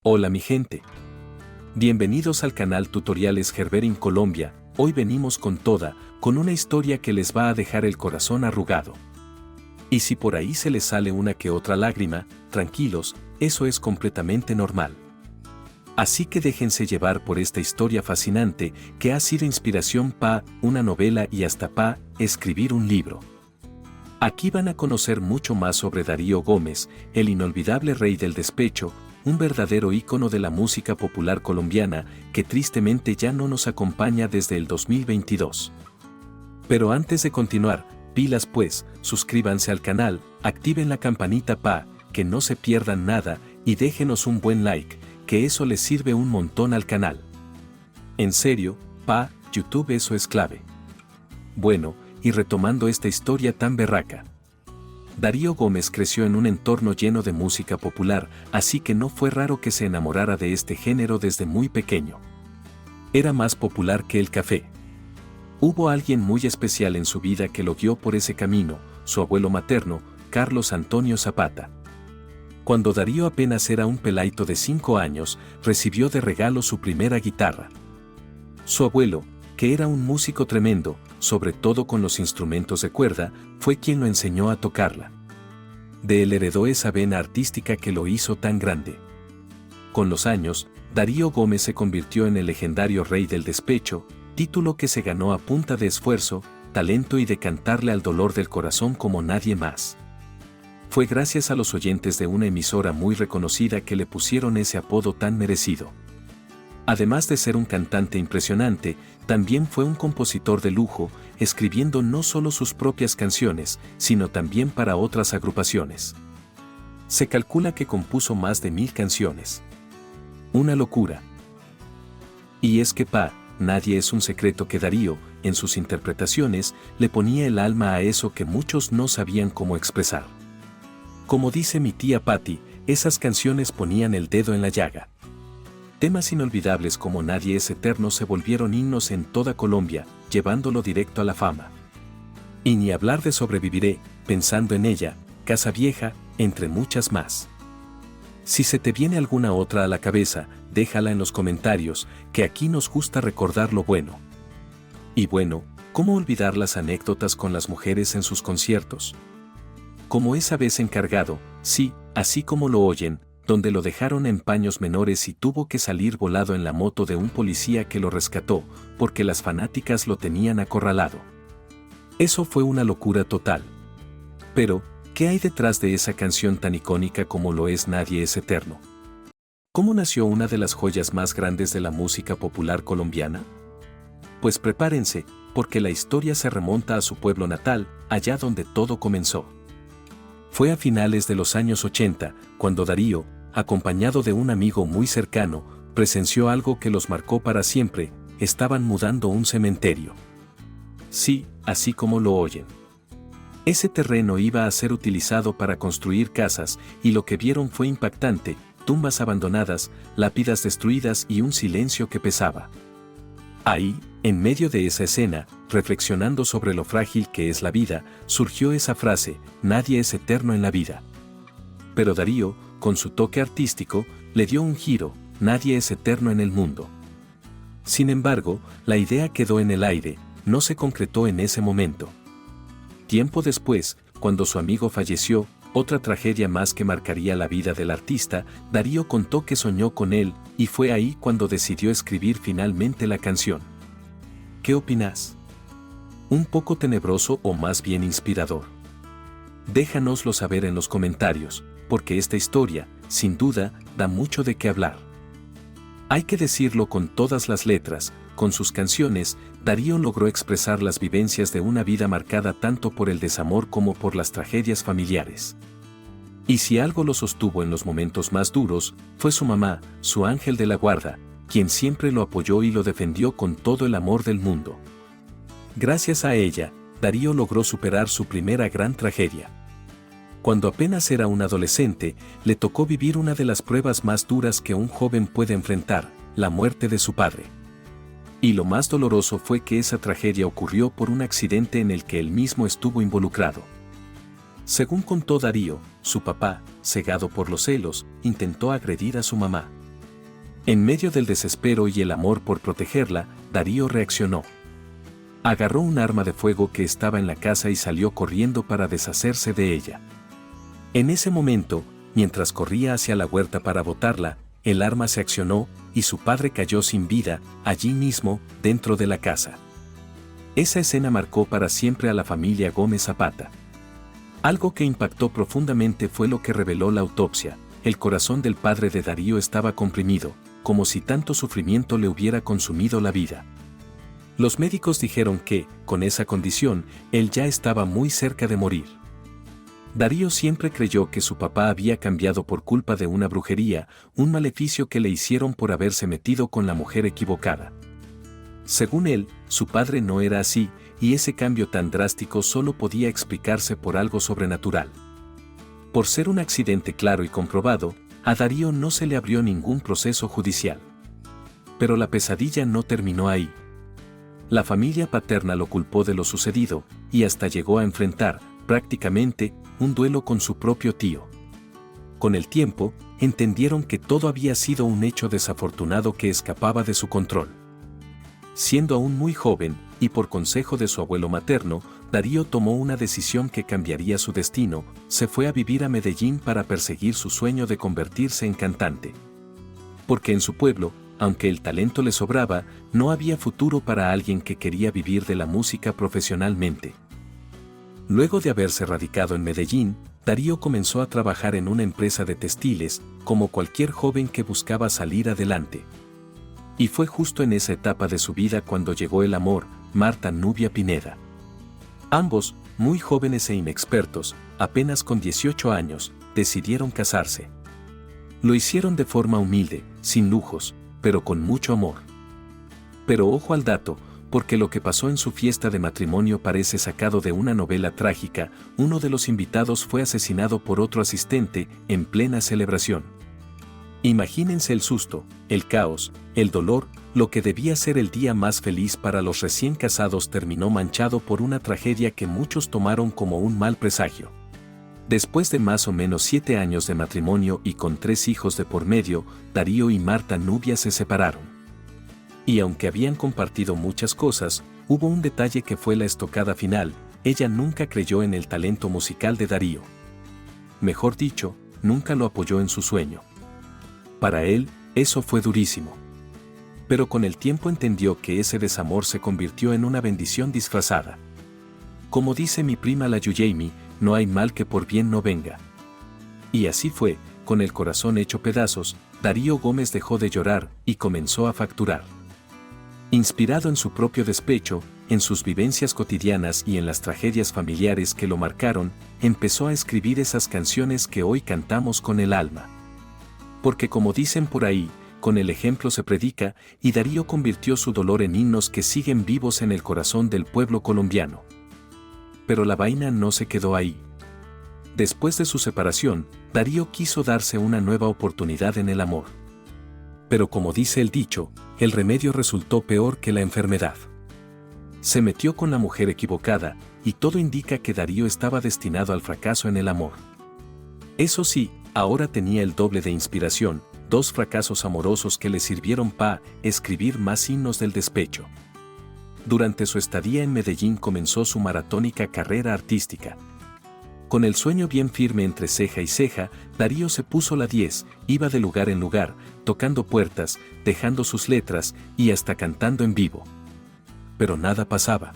Hola mi gente. Bienvenidos al canal Tutoriales Gerberin Colombia. Hoy venimos con una historia que les va a dejar el corazón arrugado. Y si por ahí se les sale una que otra lágrima, tranquilos, eso es completamente normal. Así que déjense llevar por esta historia fascinante que ha sido inspiración para una novela y hasta para escribir un libro. Aquí van a conocer mucho más sobre Darío Gómez, el inolvidable rey del despecho, un verdadero ícono de la música popular colombiana que tristemente ya no nos acompaña desde el 2022. Pero antes de continuar, pilas pues, suscríbanse al canal, activen la campanita para que no se pierdan nada y déjenos un buen like, que eso les sirve un montón al canal. En serio, YouTube eso es clave. Bueno, y retomando esta historia tan berraca. Darío Gómez creció en un entorno lleno de música popular, así que no fue raro que se enamorara de este género desde muy pequeño. Era más popular que el café. Hubo alguien muy especial en su vida que lo guió por ese camino, su abuelo materno, Carlos Antonio Zapata. Cuando Darío apenas era un pelaito de 5 años, recibió de regalo su primera guitarra. Su abuelo, que era un músico tremendo, sobre todo con los instrumentos de cuerda, fue quien lo enseñó a tocarla. De él heredó esa vena artística que lo hizo tan grande. Con los años, Darío Gómez se convirtió en el legendario rey del despecho, título que se ganó a punta de esfuerzo, talento y de cantarle al dolor del corazón como nadie más. Fue gracias a los oyentes de una emisora muy reconocida que le pusieron ese apodo tan merecido. Además de ser un cantante impresionante, también fue un compositor de lujo, escribiendo no solo sus propias canciones, sino también para otras agrupaciones. Se calcula que compuso más de 1000 canciones. Una locura. Y es que nadie es un secreto que Darío, en sus interpretaciones, le ponía el alma a eso que muchos no sabían cómo expresar. Como dice mi tía Patti, esas canciones ponían el dedo en la llaga. Temas inolvidables como Nadie es eterno se volvieron himnos en toda Colombia, llevándolo directo a la fama. Y ni hablar de Sobreviviré, Pensando en ella, Casa Vieja, entre muchas más. Si se te viene alguna otra a la cabeza, déjala en los comentarios, que aquí nos gusta recordar lo bueno. Y bueno, ¿cómo olvidar las anécdotas con las mujeres en sus conciertos? Como esa vez encargado, sí, así como lo oyen, donde lo dejaron en paños menores y tuvo que salir volado en la moto de un policía que lo rescató, porque las fanáticas lo tenían acorralado. Eso fue una locura total. Pero, ¿qué hay detrás de esa canción tan icónica como lo es Nadie es eterno? ¿Cómo nació una de las joyas más grandes de la música popular colombiana? Pues prepárense, porque la historia se remonta a su pueblo natal, allá donde todo comenzó. Fue a finales de los años 80, cuando Darío, acompañado de un amigo muy cercano, presenció algo que los marcó para siempre: estaban mudando un cementerio. Sí, así como lo oyen. Ese terreno iba a ser utilizado para construir casas, y lo que vieron fue impactante: tumbas abandonadas, lápidas destruidas y un silencio que pesaba. Ahí, en medio de esa escena, reflexionando sobre lo frágil que es la vida, surgió esa frase: nadie es eterno en la vida. Pero Darío, con su toque artístico, le dio un giro: nadie es eterno en el mundo. Sin embargo, la idea quedó en el aire, no se concretó en ese momento. Tiempo después, cuando su amigo falleció, otra tragedia más que marcaría la vida del artista, Darío contó que soñó con él, y fue ahí cuando decidió escribir finalmente la canción. ¿Qué opinas? ¿Un poco tenebroso o más bien inspirador? Déjanoslo saber en los comentarios, porque esta historia, sin duda, da mucho de qué hablar. Hay que decirlo con todas las letras, con sus canciones, Darío logró expresar las vivencias de una vida marcada tanto por el desamor como por las tragedias familiares. Y si algo lo sostuvo en los momentos más duros, fue su mamá, su ángel de la guarda, quien siempre lo apoyó y lo defendió con todo el amor del mundo. Gracias a ella, Darío logró superar su primera gran tragedia. Cuando apenas era un adolescente, le tocó vivir una de las pruebas más duras que un joven puede enfrentar: la muerte de su padre. Y lo más doloroso fue que esa tragedia ocurrió por un accidente en el que él mismo estuvo involucrado. Según contó Darío, su papá, cegado por los celos, intentó agredir a su mamá. En medio del desespero y el amor por protegerla, Darío reaccionó. Agarró un arma de fuego que estaba en la casa y salió corriendo para deshacerse de ella. En ese momento, mientras corría hacia la huerta para botarla, el arma se accionó y su padre cayó sin vida, allí mismo, dentro de la casa. Esa escena marcó para siempre a la familia Gómez Zapata. Algo que impactó profundamente fue lo que reveló la autopsia. El corazón del padre de Darío estaba comprimido, como si tanto sufrimiento le hubiera consumido la vida. Los médicos dijeron que, con esa condición, él ya estaba muy cerca de morir. Darío siempre creyó que su papá había cambiado por culpa de una brujería, un maleficio que le hicieron por haberse metido con la mujer equivocada. Según él, su padre no era así, y ese cambio tan drástico solo podía explicarse por algo sobrenatural. Por ser un accidente claro y comprobado, a Darío no se le abrió ningún proceso judicial. Pero la pesadilla no terminó ahí. La familia paterna lo culpó de lo sucedido, y hasta llegó a enfrentar, prácticamente, un duelo con su propio tío. Con el tiempo, entendieron que todo había sido un hecho desafortunado que escapaba de su control. Siendo aún muy joven, y por consejo de su abuelo materno, Darío tomó una decisión que cambiaría su destino, se fue a vivir a Medellín para perseguir su sueño de convertirse en cantante. Porque en su pueblo, aunque el talento le sobraba, no había futuro para alguien que quería vivir de la música profesionalmente. Luego de haberse radicado en Medellín, Darío comenzó a trabajar en una empresa de textiles, como cualquier joven que buscaba salir adelante. Y fue justo en esa etapa de su vida cuando llegó el amor, Marta Nubia Pineda. Ambos, muy jóvenes e inexpertos, apenas con 18 años, decidieron casarse. Lo hicieron de forma humilde, sin lujos, pero con mucho amor. Pero ojo al dato, porque lo que pasó en su fiesta de matrimonio parece sacado de una novela trágica. Uno de los invitados fue asesinado por otro asistente, en plena celebración. Imagínense el susto, el caos, el dolor, lo que debía ser el día más feliz para los recién casados terminó manchado por una tragedia que muchos tomaron como un mal presagio. Después de más o menos 7 años de matrimonio y con 3 hijos de por medio, Darío y Marta Nubia se separaron. Y aunque habían compartido muchas cosas, hubo un detalle que fue la estocada final. Ella nunca creyó en el talento musical de Darío. Mejor dicho, nunca lo apoyó en su sueño. Para él, eso fue durísimo. Pero con el tiempo entendió que ese desamor se convirtió en una bendición disfrazada. Como dice mi prima la Yuyemi, no hay mal que por bien no venga. Y así fue, con el corazón hecho pedazos, Darío Gómez dejó de llorar y comenzó a facturar. Inspirado en su propio despecho, en sus vivencias cotidianas y en las tragedias familiares que lo marcaron, empezó a escribir esas canciones que hoy cantamos con el alma. Porque como dicen por ahí, con el ejemplo se predica, y Darío convirtió su dolor en himnos que siguen vivos en el corazón del pueblo colombiano. Pero la vaina no se quedó ahí. Después de su separación, Darío quiso darse una nueva oportunidad en el amor. Pero como dice el dicho, el remedio resultó peor que la enfermedad. Se metió con la mujer equivocada, y todo indica que Darío estaba destinado al fracaso en el amor. Eso sí, ahora tenía el doble de inspiración, 2 fracasos amorosos que le sirvieron para escribir más himnos del despecho. Durante su estadía en Medellín comenzó su maratónica carrera artística. Con el sueño bien firme entre ceja y ceja, Darío se puso la 10, iba de lugar en lugar, tocando puertas, dejando sus letras y hasta cantando en vivo. Pero nada pasaba.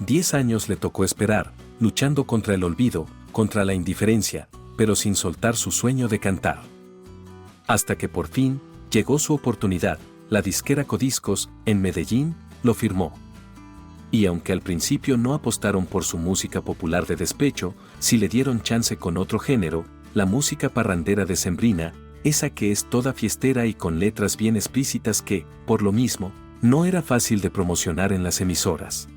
10 años le tocó esperar, luchando contra el olvido, contra la indiferencia, pero sin soltar su sueño de cantar. Hasta que por fin, llegó su oportunidad, la disquera Codiscos, en Medellín, lo firmó. Y aunque al principio no apostaron por su música popular de despecho, sí le dieron chance con otro género, la música parrandera decembrina, esa que es toda fiestera y con letras bien explícitas que, por lo mismo, no era fácil de promocionar en las emisoras.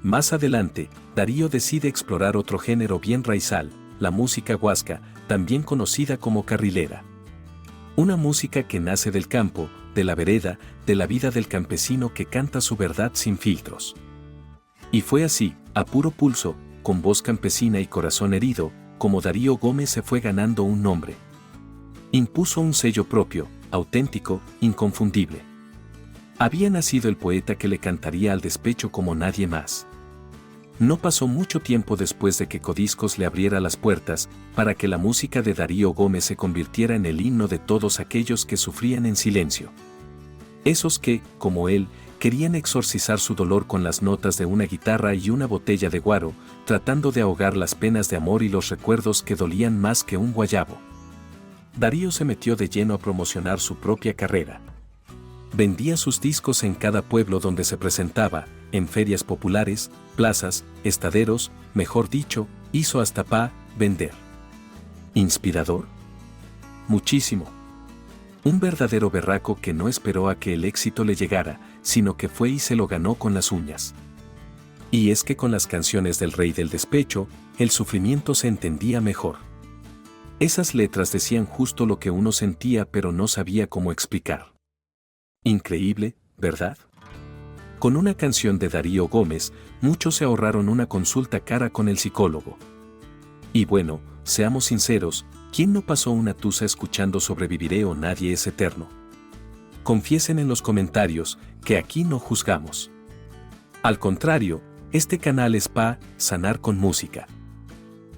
Más adelante, Darío decide explorar otro género bien raizal, la música huasca, también conocida como carrilera. Una música que nace del campo, de la vereda, de la vida del campesino que canta su verdad sin filtros. Y fue así, a puro pulso, con voz campesina y corazón herido, como Darío Gómez se fue ganando un nombre. Impuso un sello propio, auténtico, inconfundible. Había nacido el poeta que le cantaría al despecho como nadie más. No pasó mucho tiempo después de que Codiscos le abriera las puertas para que la música de Darío Gómez se convirtiera en el himno de todos aquellos que sufrían en silencio. Esos que, como él, querían exorcizar su dolor con las notas de una guitarra y una botella de guaro, tratando de ahogar las penas de amor y los recuerdos que dolían más que un guayabo. Darío se metió de lleno a promocionar su propia carrera. Vendía sus discos en cada pueblo donde se presentaba, en ferias populares, plazas, estaderos, mejor dicho, hizo hasta pa' vender. ¿Inspirador? Muchísimo. Un verdadero berraco que no esperó a que el éxito le llegara, sino que fue y se lo ganó con las uñas. Y es que con las canciones del Rey del Despecho, el sufrimiento se entendía mejor. Esas letras decían justo lo que uno sentía pero no sabía cómo explicar. Increíble, ¿verdad? Con una canción de Darío Gómez, muchos se ahorraron una consulta cara con el psicólogo. Y bueno, seamos sinceros, ¿quién no pasó una tusa escuchando Sobreviviré o Nadie es Eterno? Confiesen en los comentarios, que aquí no juzgamos. Al contrario, este canal es pa' sanar con música.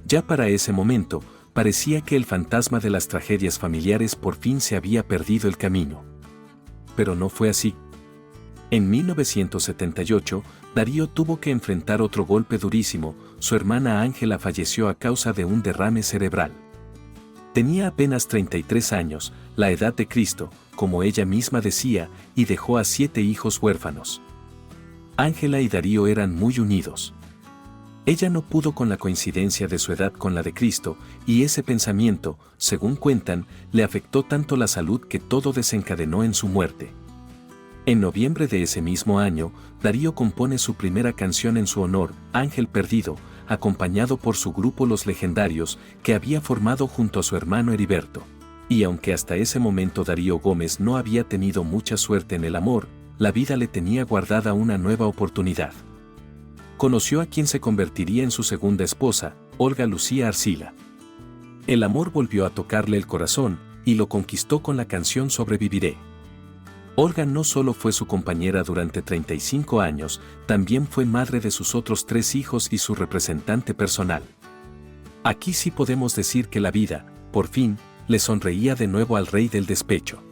Ya para ese momento, parecía que el fantasma de las tragedias familiares por fin se había perdido el camino. Pero no fue así. En 1978, Darío tuvo que enfrentar otro golpe durísimo, su hermana Ángela falleció a causa de un derrame cerebral. Tenía apenas 33 años, la edad de Cristo, como ella misma decía, y dejó a 7 hijos huérfanos. Ángela y Darío eran muy unidos. Ella no pudo con la coincidencia de su edad con la de Cristo, y ese pensamiento, según cuentan, le afectó tanto la salud que todo desencadenó en su muerte. En noviembre de ese mismo año, Darío compone su primera canción en su honor, Ángel Perdido, acompañado por su grupo Los Legendarios, que había formado junto a su hermano Heriberto. Y aunque hasta ese momento Darío Gómez no había tenido mucha suerte en el amor, la vida le tenía guardada una nueva oportunidad. Conoció a quien se convertiría en su segunda esposa, Olga Lucía Arcila. El amor volvió a tocarle el corazón, y lo conquistó con la canción Sobreviviré. Olga no solo fue su compañera durante 35 años, también fue madre de sus otros 3 hijos y su representante personal. Aquí sí podemos decir que la vida, por fin, le sonreía de nuevo al Rey del Despecho.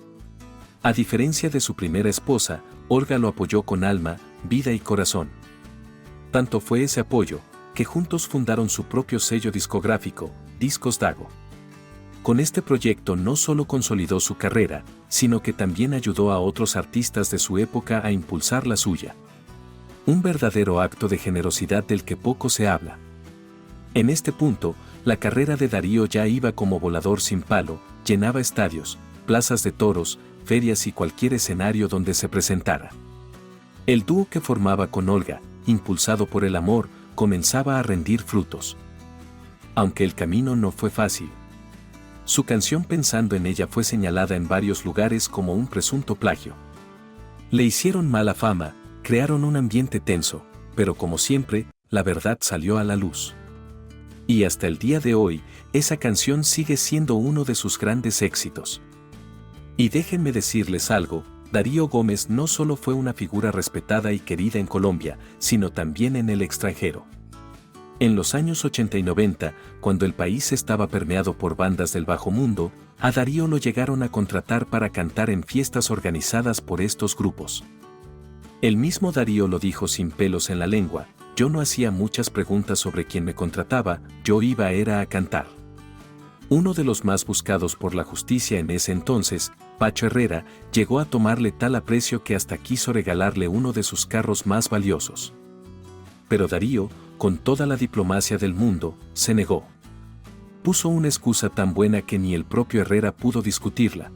A diferencia de su primera esposa, Olga lo apoyó con alma, vida y corazón. Tanto fue ese apoyo, que juntos fundaron su propio sello discográfico, Discos Dago. Con este proyecto no solo consolidó su carrera, sino que también ayudó a otros artistas de su época a impulsar la suya. Un verdadero acto de generosidad del que poco se habla. En este punto, la carrera de Darío ya iba como volador sin palo, llenaba estadios, plazas de toros, ferias y cualquier escenario donde se presentara. El dúo que formaba con Olga, impulsado por el amor, comenzaba a rendir frutos. Aunque el camino no fue fácil. Su canción Pensando en ella fue señalada en varios lugares como un presunto plagio. Le hicieron mala fama, crearon un ambiente tenso, pero como siempre, la verdad salió a la luz. Y hasta el día de hoy, esa canción sigue siendo uno de sus grandes éxitos. Y déjenme decirles algo, Darío Gómez no solo fue una figura respetada y querida en Colombia, sino también en el extranjero. En los años 80 y 90, cuando el país estaba permeado por bandas del bajo mundo, a Darío lo llegaron a contratar para cantar en fiestas organizadas por estos grupos. El mismo Darío lo dijo sin pelos en la lengua, yo no hacía muchas preguntas sobre quién me contrataba, yo iba era a cantar. Uno de los más buscados por la justicia en ese entonces, Pacho Herrera, llegó a tomarle tal aprecio que hasta quiso regalarle uno de sus carros más valiosos. Pero Darío, con toda la diplomacia del mundo, se negó. Puso una excusa tan buena que ni el propio Herrera pudo discutirla.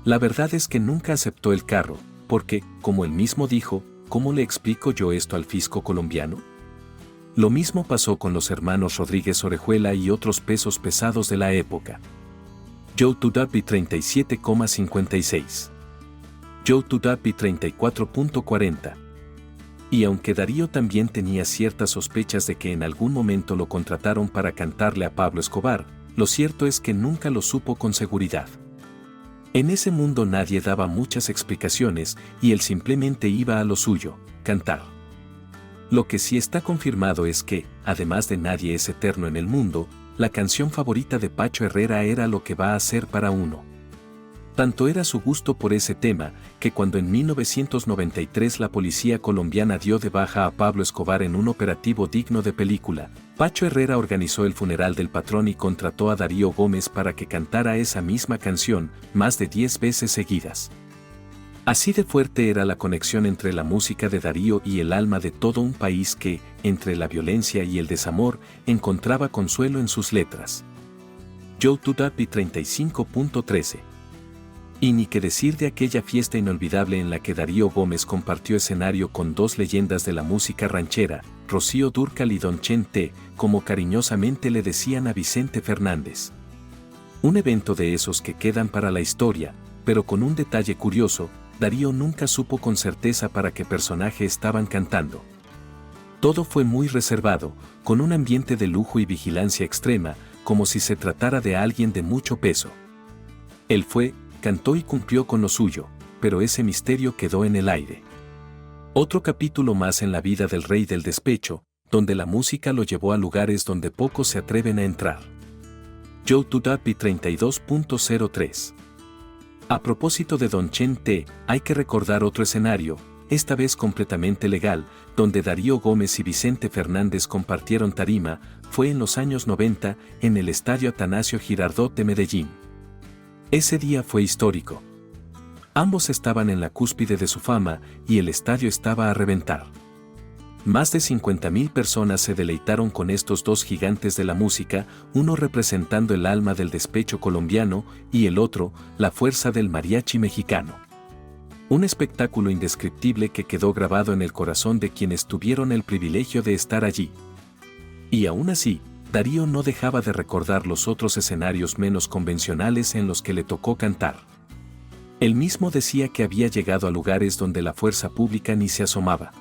La verdad es que nunca aceptó el carro, porque, como él mismo dijo, ¿cómo le explico yo esto al fisco colombiano? Lo mismo pasó con los hermanos Rodríguez Orejuela y otros pesos pesados de la época. Joe Tudapi 37,56. Joe Tudapi 34,40. Y aunque Darío también tenía ciertas sospechas de que en algún momento lo contrataron para cantarle a Pablo Escobar, lo cierto es que nunca lo supo con seguridad. En ese mundo nadie daba muchas explicaciones y él simplemente iba a lo suyo, cantar. Lo que sí está confirmado es que, además de Nadie es eterno en el mundo, la canción favorita de Pacho Herrera era Lo que va a ser para uno. Tanto era su gusto por ese tema, que cuando en 1993 la policía colombiana dio de baja a Pablo Escobar en un operativo digno de película, Pacho Herrera organizó el funeral del patrón y contrató a Darío Gómez para que cantara esa misma canción más de 10 veces seguidas. Así de fuerte era la conexión entre la música de Darío y el alma de todo un país que, entre la violencia y el desamor, encontraba consuelo en sus letras. Yo to Dapi 35.13. Y ni qué decir de aquella fiesta inolvidable en la que Darío Gómez compartió escenario con dos leyendas de la música ranchera, Rocío Dúrcal y Don Chente, como cariñosamente le decían a Vicente Fernández. Un evento de esos que quedan para la historia, pero con un detalle curioso, Darío nunca supo con certeza para qué personaje estaban cantando. Todo fue muy reservado, con un ambiente de lujo y vigilancia extrema, como si se tratara de alguien de mucho peso. Él fue, cantó y cumplió con lo suyo, pero ese misterio quedó en el aire. Otro capítulo más en la vida del rey del despecho, donde la música lo llevó a lugares donde pocos se atreven a entrar. Yo to Dapi 32.03. A propósito de Don Chente, hay que recordar otro escenario, esta vez completamente legal, donde Darío Gómez y Vicente Fernández compartieron tarima, fue en los años 90, en el Estadio Atanasio Girardot de Medellín. Ese día fue histórico. Ambos estaban en la cúspide de su fama y el estadio estaba a reventar. Más de 50.000 personas se deleitaron con estos dos gigantes de la música, uno representando el alma del despecho colombiano y el otro, la fuerza del mariachi mexicano. Un espectáculo indescriptible que quedó grabado en el corazón de quienes tuvieron el privilegio de estar allí. Y aún así, Darío no dejaba de recordar los otros escenarios menos convencionales en los que le tocó cantar. Él mismo decía que había llegado a lugares donde la fuerza pública ni se asomaba.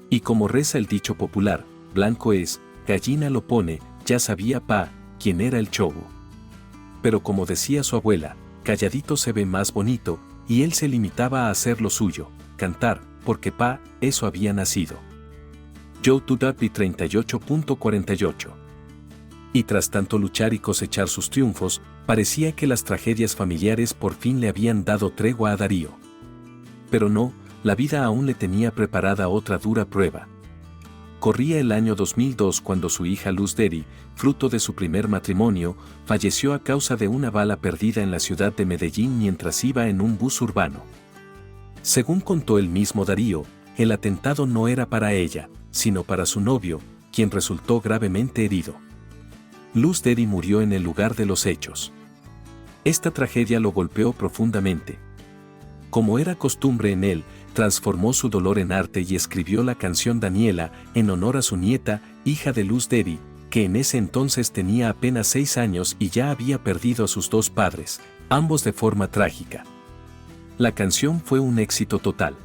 Y como reza el dicho popular, blanco es, gallina lo pone, ya sabía pa, quién era el chobo. Pero como decía su abuela, calladito se ve más bonito, y él se limitaba a hacer lo suyo, cantar, porque eso había nacido. Yo to Dapi 38.48. Y tras tanto luchar y cosechar sus triunfos, parecía que las tragedias familiares por fin le habían dado tregua a Darío. Pero no, la vida aún le tenía preparada otra dura prueba. Corría el año 2002 cuando su hija Luz Deri, fruto de su primer matrimonio, falleció a causa de una bala perdida en la ciudad de Medellín mientras iba en un bus urbano. Según contó el mismo Darío, el atentado no era para ella, sino para su novio, quien resultó gravemente herido. Luz Deri murió en el lugar de los hechos. Esta tragedia lo golpeó profundamente. Como era costumbre en él, transformó su dolor en arte y escribió la canción Daniela en honor a su nieta, hija de Luz Deri, que en ese entonces tenía apenas 6 años y ya había perdido a sus dos padres, ambos de forma trágica. La canción fue un éxito total.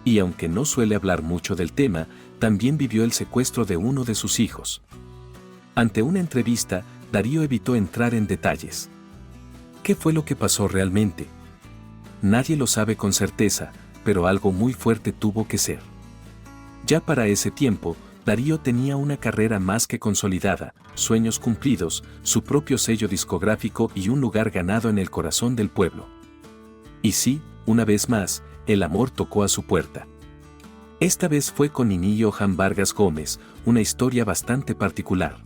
Y aunque no suele hablar mucho del tema, también vivió el secuestro de uno de sus hijos. Ante una entrevista, Darío evitó entrar en detalles. ¿Qué fue lo que pasó realmente? Nadie lo sabe con certeza, pero algo muy fuerte tuvo que ser. Ya para ese tiempo, Darío tenía una carrera más que consolidada, sueños cumplidos, su propio sello discográfico y un lugar ganado en el corazón del pueblo. Y sí, una vez más, el amor tocó a su puerta. Esta vez fue con Nini Johan Vargas Gómez, una historia bastante particular.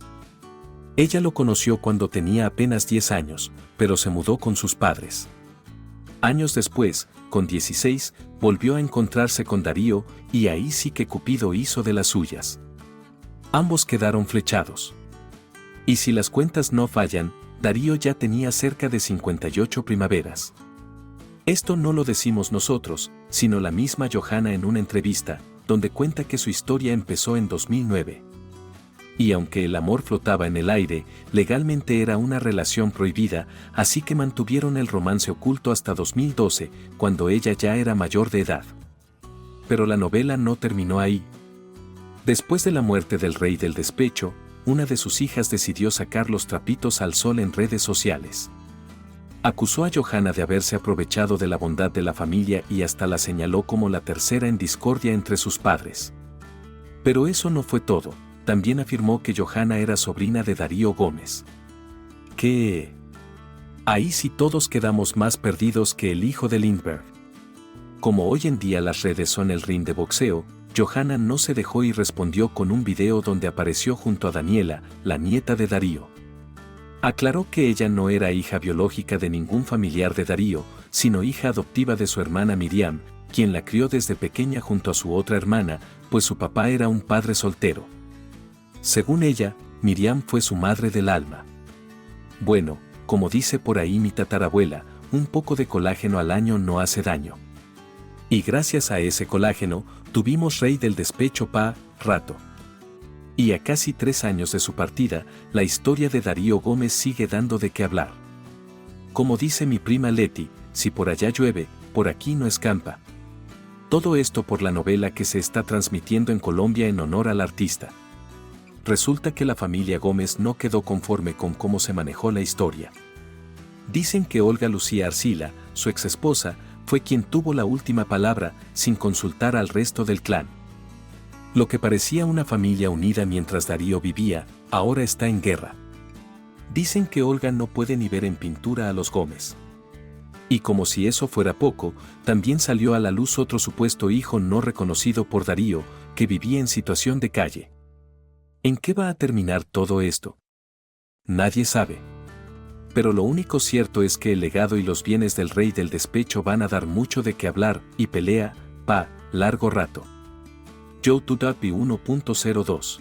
Ella lo conoció cuando tenía apenas 10 años, pero se mudó con sus padres. Años después, con 16, volvió a encontrarse con Darío y ahí sí que Cupido hizo de las suyas. Ambos quedaron flechados. Y si las cuentas no fallan, Darío ya tenía cerca de 58 primaveras. Esto no lo decimos nosotros, sino la misma Johanna en una entrevista, donde cuenta que su historia empezó en 2009. Y aunque el amor flotaba en el aire, legalmente era una relación prohibida, así que mantuvieron el romance oculto hasta 2012, cuando ella ya era mayor de edad. Pero la novela no terminó ahí. Después de la muerte del rey del despecho, una de sus hijas decidió sacar los trapitos al sol en redes sociales. Acusó a Johanna de haberse aprovechado de la bondad de la familia y hasta la señaló como la tercera en discordia entre sus padres. Pero eso no fue todo, también afirmó que Johanna era sobrina de Darío Gómez. ¿Qué? Ahí sí todos quedamos más perdidos que el hijo de Lindbergh. Como hoy en día las redes son el ring de boxeo, Johanna no se dejó y respondió con un video donde apareció junto a Daniela, la nieta de Darío. Aclaró que ella no era hija biológica de ningún familiar de Darío, sino hija adoptiva de su hermana Miriam, quien la crió desde pequeña junto a su otra hermana, pues su papá era un padre soltero. Según ella, Miriam fue su madre del alma. Bueno, como dice por ahí mi tatarabuela, un poco de colágeno al año no hace daño. Y gracias a ese colágeno, tuvimos Rey del Despecho pa' rato. Y a casi 3 años de su partida, la historia de Darío Gómez sigue dando de qué hablar. Como dice mi prima Leti, si por allá llueve, por aquí no escampa. Todo esto por la novela que se está transmitiendo en Colombia en honor al artista. Resulta que la familia Gómez no quedó conforme con cómo se manejó la historia. Dicen que Olga Lucía Arcila, su exesposa, fue quien tuvo la última palabra, sin consultar al resto del clan. Lo que parecía una familia unida mientras Darío vivía, ahora está en guerra. Dicen que Olga no puede ni ver en pintura a los Gómez. Y como si eso fuera poco, también salió a la luz otro supuesto hijo no reconocido por Darío, que vivía en situación de calle. ¿En qué va a terminar todo esto? Nadie sabe. Pero lo único cierto es que el legado y los bienes del Rey del Despecho van a dar mucho de qué hablar, y pelea, pa, largo rato. YouTube 1.02.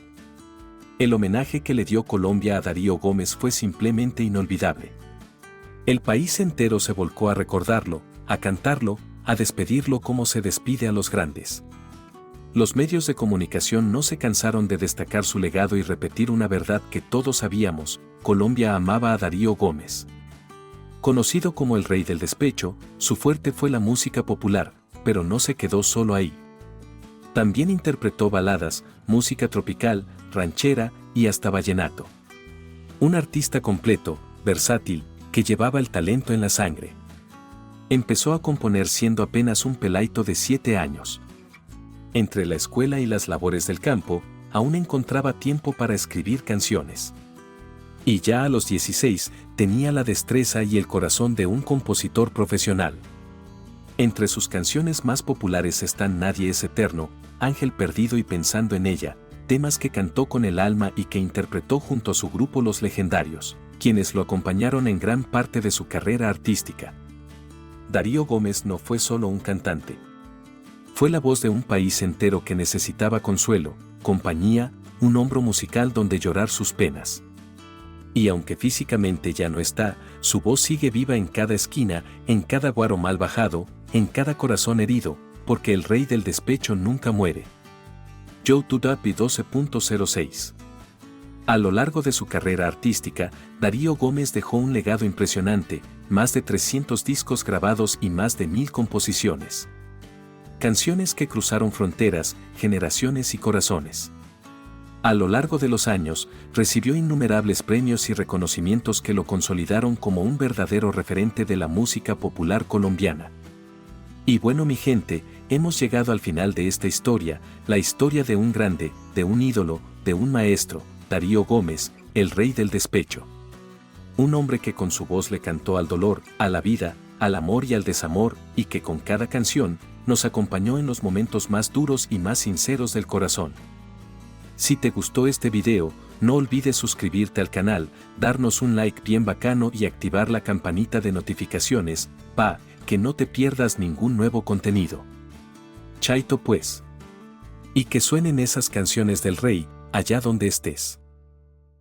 El homenaje que le dio Colombia a Darío Gómez fue simplemente inolvidable. El país entero se volcó a recordarlo, a cantarlo, a despedirlo como se despide a los grandes. Los medios de comunicación no se cansaron de destacar su legado y repetir una verdad que todos sabíamos: Colombia amaba a Darío Gómez. Conocido como el Rey del Despecho, su fuerte fue la música popular, pero no se quedó solo ahí. También interpretó baladas, música tropical, ranchera y hasta vallenato. Un artista completo, versátil, que llevaba el talento en la sangre. Empezó a componer siendo apenas un pelaito de 7 años. Entre la escuela y las labores del campo, aún encontraba tiempo para escribir canciones. Y ya a los 16, tenía la destreza y el corazón de un compositor profesional. Entre sus canciones más populares están Nadie es eterno, Ángel perdido y Pensando en ella, temas que cantó con el alma y que interpretó junto a su grupo Los Legendarios, quienes lo acompañaron en gran parte de su carrera artística. Darío Gómez no fue solo un cantante. Fue la voz de un país entero que necesitaba consuelo, compañía, un hombro musical donde llorar sus penas. Y aunque físicamente ya no está, su voz sigue viva en cada esquina, en cada guaro mal bajado, en cada corazón herido, porque el Rey del Despecho nunca muere. YouTube 12.06. A lo largo de su carrera artística, Darío Gómez dejó un legado impresionante, más de 300 discos grabados y más de 1000 composiciones. Canciones que cruzaron fronteras, generaciones y corazones. A lo largo de los años, recibió innumerables premios y reconocimientos que lo consolidaron como un verdadero referente de la música popular colombiana. Y bueno, mi gente, hemos llegado al final de esta historia, la historia de un grande, de un ídolo, de un maestro, Darío Gómez, el Rey del Despecho. Un hombre que con su voz le cantó al dolor, a la vida, al amor y al desamor, y que con cada canción, nos acompañó en los momentos más duros y más sinceros del corazón. Si te gustó este video, no olvides suscribirte al canal, darnos un like bien bacano y activar la campanita de notificaciones, pa, que no te pierdas ningún nuevo contenido. Chaito pues. Y que suenen esas canciones del Rey, allá donde estés.